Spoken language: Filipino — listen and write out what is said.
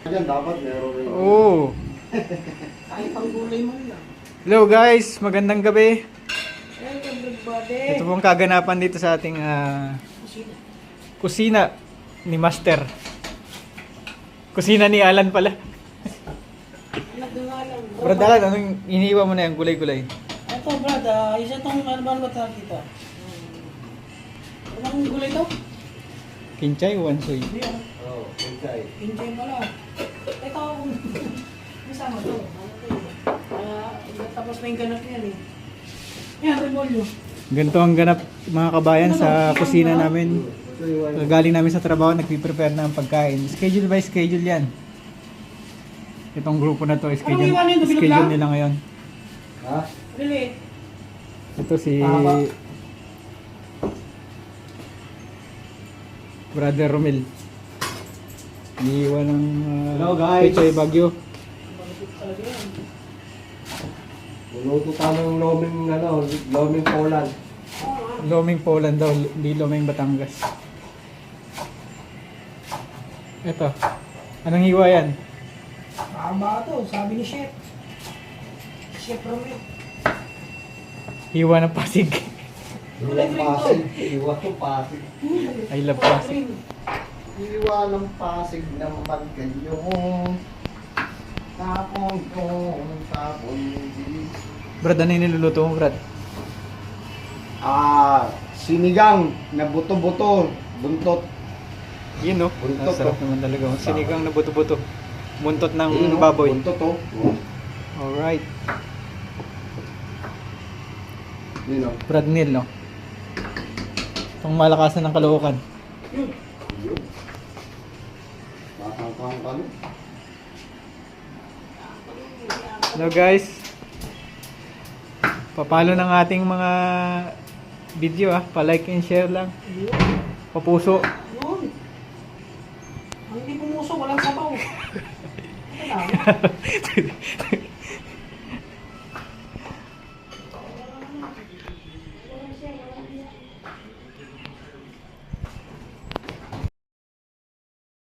Yan dapat meron rin. Oo. Kahit pang gulay mo lang. Hello guys, magandang gabi. Hello everybody. Ito pong kaganapan dito sa ating kusina ni Master. Kusina ni Alan pala. Nagdungalan. Brad Alan, anong iniiwan mo na yung gulay-gulay? Ito Brad, isa tong ano ba tawag dito? Anong gulay to? Kinchay o wansoy? Hindi ah. Oo, okay. Pinchay pala. Ito, kasama to. Tapos may ganap yan eh. Yan, remolyo. Ganito ang ganap mga kabayan sa kusina namin. Galing namin sa trabaho, nagpiprepare na ang pagkain. Schedule by schedule yan. Itong grupo na to, schedule nila ngayon. Ha? Really? Ito si Brother Romel. Iiwan ng Hello, guys. Pechay Bagyo. Bakit talaga yan? Luluto ka ng loming Poland. Loming Poland daw, hindi Loming Batangas. Ito. Anong hiwa yan? Mahaba to, sabi ni Chef. Chef Romel. Hiwa ng Pasig. Iwan Pasig. Iwan ng Pasig. I love Pasig. Iwan ng Pasig naman kayo. Tapon tapon. Brad, ano yung niluluto mo, Brad? Sinigang na buto-buto. Buntot. Yun, no? Buntot, Ang sarap oh. naman talaga. Sinigang na buto-buto. Muntot ng Ayun, oh, baboy. Buntot oh. Alright. Yun oh. Brad Neil, no? Itong malakasan ng Caloocan. Matangkang ka no? Hello guys. Papalo ng ating mga video pa-like and share lang. Papuso. Yun. Ang hindi pumuso, walang sabaw. Ito lang.